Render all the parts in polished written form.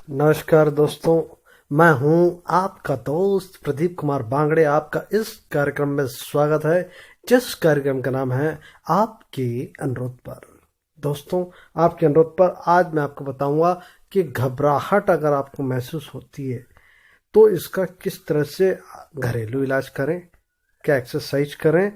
नमस्कार दोस्तों, मैं हूं आपका दोस्त प्रदीप कुमार बांगड़े। आपका इस कार्यक्रम में स्वागत है, जिस कार्यक्रम का नाम है आपके अनुरोध पर। दोस्तों, आपके अनुरोध पर आज मैं आपको बताऊंगा कि घबराहट अगर आपको महसूस होती है तो इसका किस तरह से घरेलू इलाज करें, क्या एक्सरसाइज करें,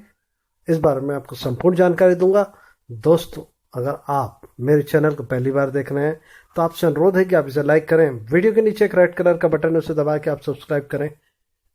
इस बारे में आपको संपूर्ण जानकारी दूंगा। दोस्तों, अगर आप मेरे चैनल को पहली बार देख रहे हैं तो आपसे अनुरोध है कि आप इसे लाइक करें। वीडियो के नीचे एक रेड कलर का बटन है, उसे दबा के आप सब्सक्राइब करें।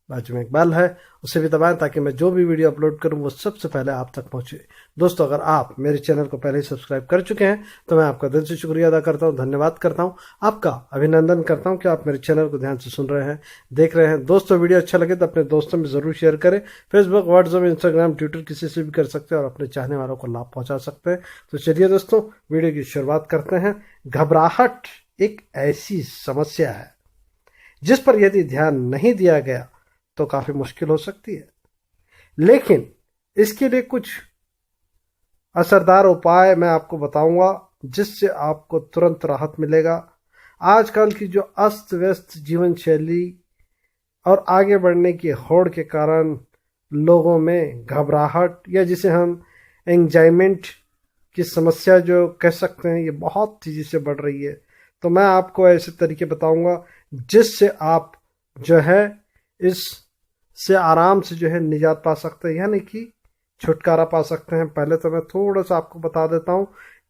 बाजू में एक बेल है, उसे भी दबाएं ताकि मैं जो भी वीडियो अपलोड करूं वो सबसे पहले आप तक पहुंचे। दोस्तों, अगर आप मेरे चैनल को पहले ही सब्सक्राइब कर चुके हैं तो मैं आपका दिल से शुक्रिया अदा करता हूं, धन्यवाद करता हूं, आपका अभिनंदन करता हूं कि आप मेरे चैनल को ध्यान से सुन रहे हैं, देख रहे हैं। दोस्तों, वीडियो अच्छा लगे तो अपने दोस्तों में जरूर शेयर करें। फेसबुक, व्हाट्सएप, इंस्टाग्राम, ट्विटर किसी से भी कर सकते हैं और अपने चाहने वालों को लाभ पहुंचा सकते हैं। तो चलिए दोस्तों, वीडियो की शुरुआत करते हैं। घबराहट एक ऐसी समस्या है जिस पर यदि ध्यान नहीं दिया गया तो काफी मुश्किल हो सकती है, लेकिन इसके लिए कुछ असरदार उपाय मैं आपको बताऊंगा जिससे आपको तुरंत राहत मिलेगा। आजकल की जो अस्त व्यस्त जीवन शैली और आगे बढ़ने की होड़ के कारण लोगों में घबराहट या जिसे हम एंजाइमेंट की समस्या जो कह सकते हैं, ये बहुत तेजी से बढ़ रही है। तो मैं आपको ऐसे तरीके बताऊंगा जिससे आप जो है इससे आराम से जो है निजात पा सकते हैं, यानी कि छुटकारा पा सकते हैं। पहले तो मैं थोड़ा सा आपको बता देता हूं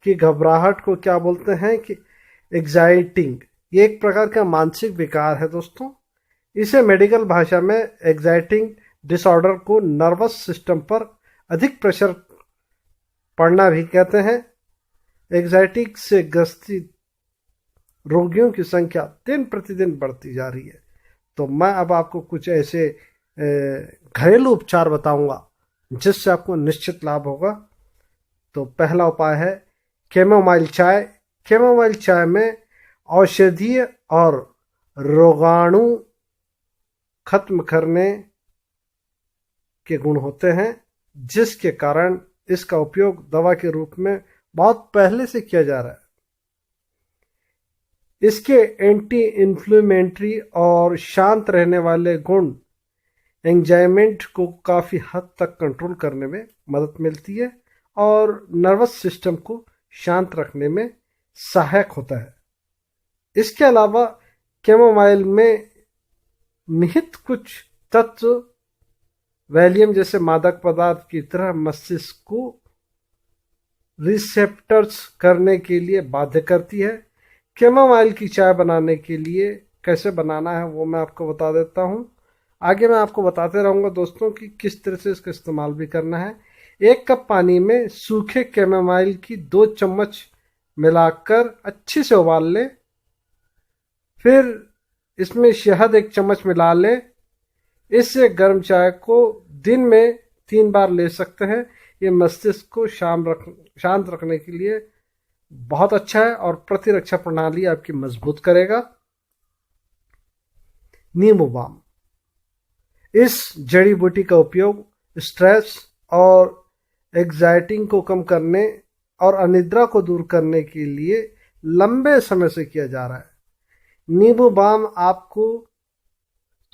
कि घबराहट को क्या बोलते हैं कि एग्जाइटिंग, ये एक प्रकार का मानसिक विकार है दोस्तों। इसे मेडिकल भाषा में एग्जाइटिंग डिसऑर्डर को नर्वस सिस्टम पर अधिक प्रेशर पड़ना भी कहते हैं। एग्जाइटी से ग्रसित रोगियों की संख्या दिन प्रतिदिन बढ़ती जा रही है। तो मैं अब आपको कुछ ऐसे घरेलू उपचार बताऊंगा जिससे आपको निश्चित लाभ होगा। तो पहला उपाय है कैमोमाइल चाय। कैमोमाइल चाय में औषधीय और रोगाणु खत्म करने के गुण होते हैं, जिसके कारण इसका उपयोग दवा के रूप में बहुत पहले से किया जा रहा है। इसके एंटी इन्फ्लेमेटरी और शांत रहने वाले गुण एंजाइमेंट को काफ़ी हद तक कंट्रोल करने में मदद मिलती है और नर्वस सिस्टम को शांत रखने में सहायक होता है। इसके अलावा कैमोमाइल में निहित कुछ तत्व वैलियम जैसे मादक पदार्थ की तरह मस्तिष्क को रिसेप्टर्स करने के लिए बाध्य करती है। कैमोमाइल की चाय बनाने के लिए कैसे बनाना है वो मैं आपको बता देता हूँ। आगे मैं आपको बताते रहूँगा दोस्तों कि किस तरह से इसका इस्तेमाल भी करना है। 1 कप पानी में सूखे कैमोमाइल की 2 चम्मच मिलाकर अच्छे से उबाल लें। फिर इसमें शहद 1 चम्मच मिला लें। इससे गर्म चाय को दिन में 3 बार ले सकते हैं। ये मस्तिष्क को शांत रखने के लिए बहुत अच्छा है और प्रतिरक्षा प्रणाली आपकी मजबूत करेगा। नींबू बाम, इस जड़ी बूटी का उपयोग स्ट्रेस और एग्जाइटिंग को कम करने और अनिद्रा को दूर करने के लिए लंबे समय से किया जा रहा है। नींबू बाम आपको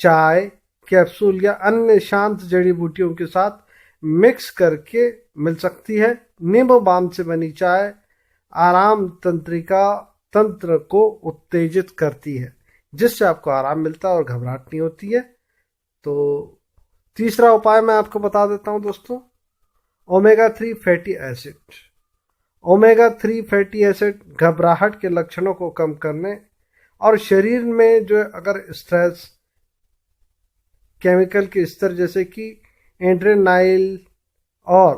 चाय, कैप्सूल या अन्य शांत जड़ी बूटियों के साथ मिक्स करके मिल सकती है। नींबू बाम से बनी चाय आराम तंत्र को उत्तेजित करती है, जिससे आपको आराम मिलता है और घबराहट नहीं होती है। तो तीसरा उपाय मैं आपको बता देता हूं दोस्तों, omega 3 fatty acid. Omega 3 fatty acid घबराहट के लक्षणों को कम करने और शरीर में जो अगर स्ट्रेस केमिकल के स्तर जैसे कि एड्रेनाइल और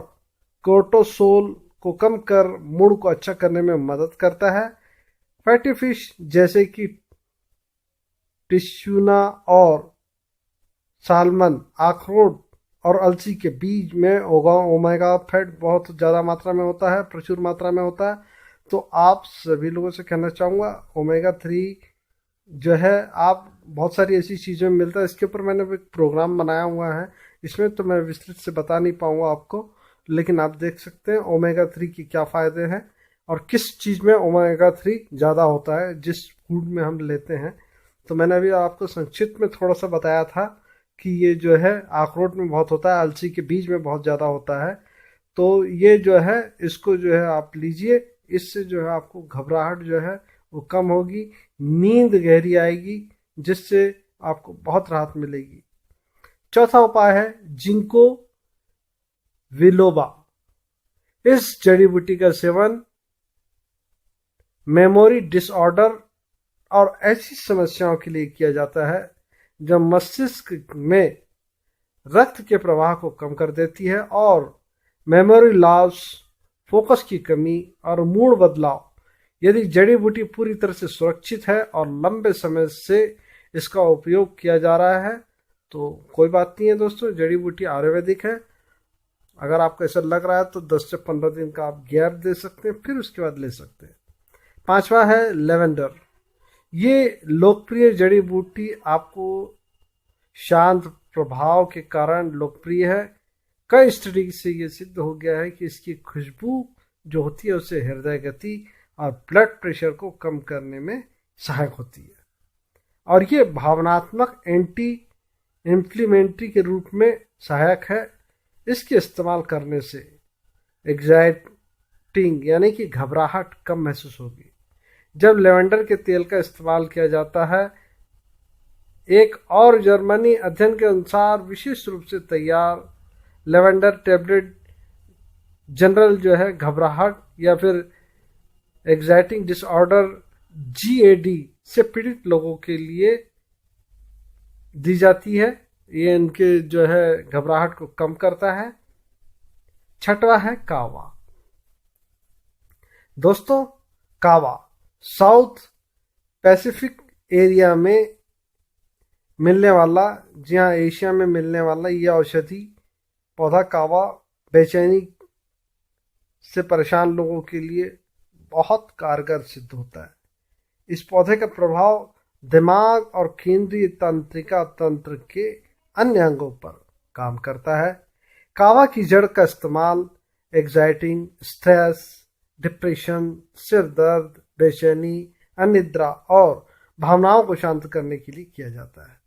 कोर्टिसोल को कम कर मूड को अच्छा करने में मदद करता है। फैटी फिश जैसे कि टिश्यूना और सालमन, अखरोट और अलसी के बीज में ओमेगा फैट बहुत ज़्यादा मात्रा में होता है, प्रचुर मात्रा में होता है। तो आप सभी लोगों से कहना चाहूँगा ओमेगा 3 जो है आप बहुत सारी ऐसी चीज़ों में मिलता है। इसके ऊपर मैंने एक प्रोग्राम बनाया हुआ है, इसमें तो मैं विस्तृत से बता नहीं पाऊँगा आपको, लेकिन आप देख सकते हैं ओमेगा 3 की क्या फ़ायदे हैं और किस चीज़ में ओमेगा 3 ज़्यादा होता है जिस फूड में हम लेते हैं। तो मैंने अभी आपको संक्षिप्त में थोड़ा सा बताया था कि ये जो है अखरोट में बहुत होता है, अलसी के बीज में बहुत ज़्यादा होता है। तो ये जो है इसको जो है आप लीजिए, इससे जो है आपको घबराहट जो है वो कम होगी, नींद गहरी आएगी, जिससे आपको बहुत राहत मिलेगी। चौथा उपाय है जिंको विलोबा। इस जड़ी बूटी का सेवन मेमोरी डिसऑर्डर और ऐसी समस्याओं के लिए किया जाता है जो मस्तिष्क में रक्त के प्रवाह को कम कर देती है और मेमोरी लॉस, फोकस की कमी और मूड बदलाव। यदि जड़ी बूटी पूरी तरह से सुरक्षित है और लंबे समय से इसका उपयोग किया जा रहा है तो कोई बात नहीं है दोस्तों, जड़ी बूटी आयुर्वेदिक है। अगर आपको ऐसा लग रहा है तो 10 से 15 दिन का आप गैप दे सकते हैं, फिर उसके बाद ले सकते हैं। पांचवा है लेवेंडर। ये लोकप्रिय जड़ी बूटी आपको शांत प्रभाव के कारण लोकप्रिय है। कई स्टडी से ये सिद्ध हो गया है कि इसकी खुशबू जो होती है उससे हृदय गति और ब्लड प्रेशर को कम करने में सहायक होती है और ये भावनात्मक एंटी इन्फ्लेमेटरी के रूप में सहायक है। इसके इस्तेमाल करने से एग्जाइटिंग यानी कि घबराहट कम महसूस होगी। जब लेवेंडर के तेल का इस्तेमाल किया जाता है, एक और जर्मनी अध्ययन के अनुसार विशेष रूप से तैयार लेवेंडर टैबलेट जनरल जो है घबराहट या फिर एग्जाइटिंग डिसऑर्डर GAD से पीड़ित लोगों के लिए दी जाती है। ये इनके जो है घबराहट को कम करता है। छठवा है कावा। दोस्तों कावा साउथ पैसिफिक एरिया में मिलने वाला, जी हाँ एशिया में मिलने वाला यह औषधि पौधा कावा बेचैनी से परेशान लोगों के लिए बहुत कारगर सिद्ध होता है। इस पौधे का प्रभाव दिमाग और केंद्रीय तंत्रिका तंत्र के अन्य अंगों पर काम करता है। कावा की जड़ का इस्तेमाल एग्जाइटिंग, स्ट्रेस, डिप्रेशन, सिर दर्द, बेचैनी, अनिद्रा और भावनाओं को शांत करने के लिए किया जाता है।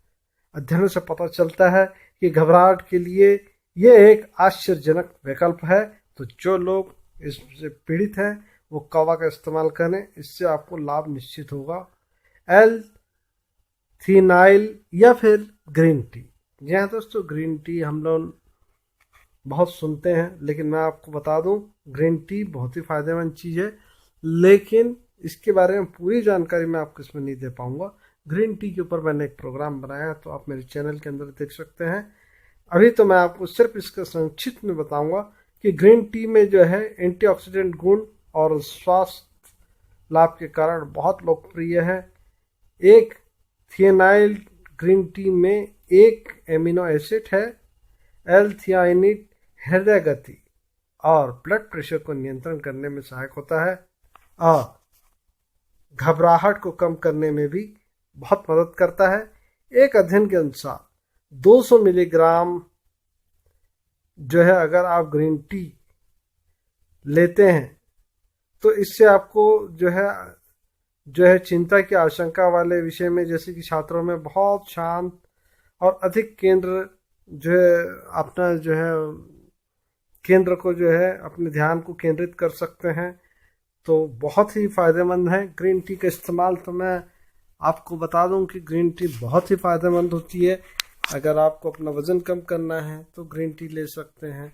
अध्ययनों से पता चलता है कि घबराहट के लिए यह एक आश्चर्यजनक विकल्प है। तो जो लोग इससे पीड़ित हैं वो कावा का इस्तेमाल करें, इससे आपको लाभ निश्चित होगा। L-theanine या फिर ग्रीन टी। जी हाँ दोस्तों, ग्रीन टी हम लोग बहुत सुनते हैं, लेकिन मैं आपको बता दूं ग्रीन टी बहुत ही फायदेमंद चीज़ है, लेकिन इसके बारे में पूरी जानकारी मैं आपको इसमें नहीं दे पाऊंगा। ग्रीन टी के ऊपर मैंने एक प्रोग्राम बनाया है, तो आप मेरे चैनल के अंदर देख सकते हैं। अभी तो मैं आपको सिर्फ इसका संक्षिप्त में बताऊंगा कि ग्रीन टी में जो है एंटीऑक्सीडेंट गुण और स्वास्थ्य लाभ के कारण बहुत लोकप्रिय है। एक थियानाइल ग्रीन टी में एक एमिनो एसिड है। L-theanine हृदय गति और ब्लड प्रेशर को नियंत्रण करने में सहायक होता है और घबराहट को कम करने में भी बहुत मदद करता है। एक अध्ययन के अनुसार 200 मिलीग्राम जो है अगर आप ग्रीन टी लेते हैं तो इससे आपको जो है चिंता की आशंका वाले विषय में, जैसे कि छात्रों में बहुत शांत और अधिक केंद्र जो है अपना जो है केंद्र को जो है अपने ध्यान को केंद्रित कर सकते हैं, तो बहुत ही फायदेमंद है ग्रीन टी का इस्तेमाल। तो मैं आपको बता दूं कि ग्रीन टी बहुत ही फायदेमंद होती है। अगर आपको अपना वजन कम करना है तो ग्रीन टी ले सकते हैं।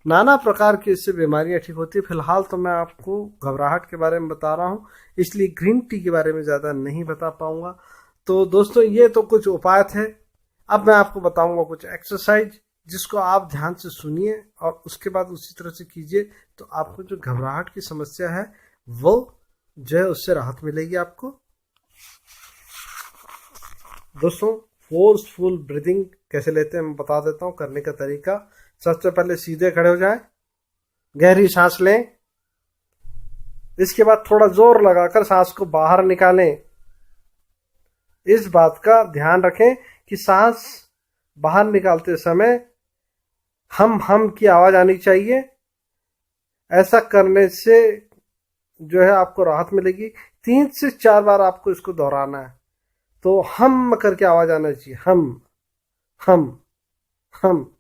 नाना प्रकार की इससे बीमारियां ठीक होती है। फिलहाल तो मैं आपको घबराहट के बारे में बता रहा हूं, इसलिए ग्रीन टी के बारे में ज़्यादा नहीं बता पाऊंगा। तो दोस्तों ये तो कुछ उपाय थे। अब मैं आपको बताऊंगा कुछ एक्सरसाइज, जिसको आप ध्यान से सुनिए और उसके बाद उसी तरह से कीजिए, तो आपको जो घबराहट की समस्या है वो जो है उससे राहत मिलेगी आपको। दोस्तों फोर्सफुल ब्रीदिंग कैसे लेते हैं मैं बता देता हूं करने का तरीका। सबसे पहले सीधे खड़े हो जाएं, गहरी सांस लें, इसके बाद थोड़ा जोर लगाकर सांस को बाहर निकालें। इस बात का ध्यान रखें कि सांस बाहर निकालते समय हम की आवाज आनी चाहिए। ऐसा करने से जो है आपको राहत मिलेगी। 3 से 4 बार आपको इसको दोहराना है। तो हम करके आवाज आना चाहिए, हम हम,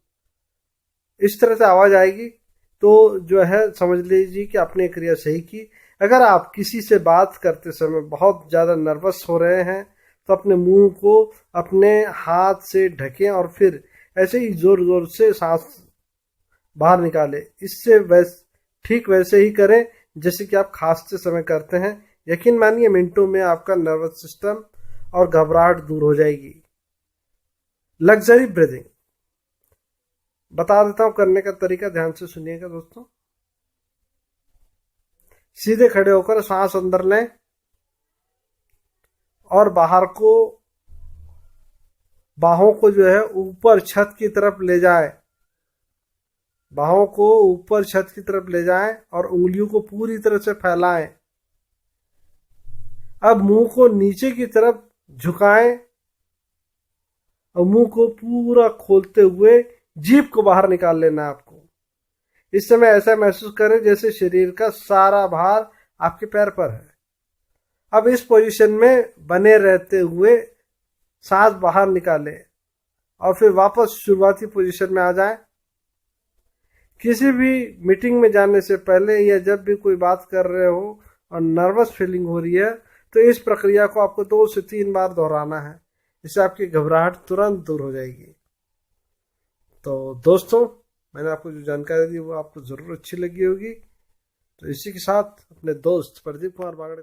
इस तरह से आवाज आएगी तो जो है समझ लीजिए कि आपने क्रिया सही की। अगर आप किसी से बात करते समय बहुत ज़्यादा नर्वस हो रहे हैं तो अपने मुंह को अपने हाथ से ढकें और फिर ऐसे ही जोर जोर से सांस बाहर निकालें। इससे ठीक वैसे ही करें जैसे कि आप खांसते समय करते हैं। यकीन मानिए मिनटों में आपका नर्वस सिस्टम और घबराहट दूर हो जाएगी। लग्जरी ब्रीदिंग बता देता हूं करने का तरीका, ध्यान से सुनिएगा दोस्तों। सीधे खड़े होकर सांस अंदर लें और बाहों को जो है ऊपर छत की तरफ ले जाएं। बाहों को ऊपर छत की तरफ ले जाएं और उंगलियों को पूरी तरह से फैलाएं। अब मुंह को नीचे की तरफ झुकाएं और मुंह को पूरा खोलते हुए जीभ को बाहर निकाल लेना आपको। इस समय ऐसा महसूस करें जैसे शरीर का सारा भार आपके पैर पर है। अब इस पोजीशन में बने रहते हुए सांस बाहर निकालें और फिर वापस शुरुआती पोजीशन में आ जाएं। किसी भी मीटिंग में जाने से पहले या जब भी कोई बात कर रहे हो और नर्वस फीलिंग हो रही है तो इस प्रक्रिया को आपको 2 से 3 बार दोहराना है। इससे आपकी घबराहट तुरंत दूर हो जाएगी। तो दोस्तों, मैंने आपको जो जानकारी दी वो आपको ज़रूर अच्छी लगी होगी। तो इसी के साथ अपने दोस्त प्रदीप कुमार बांगड़े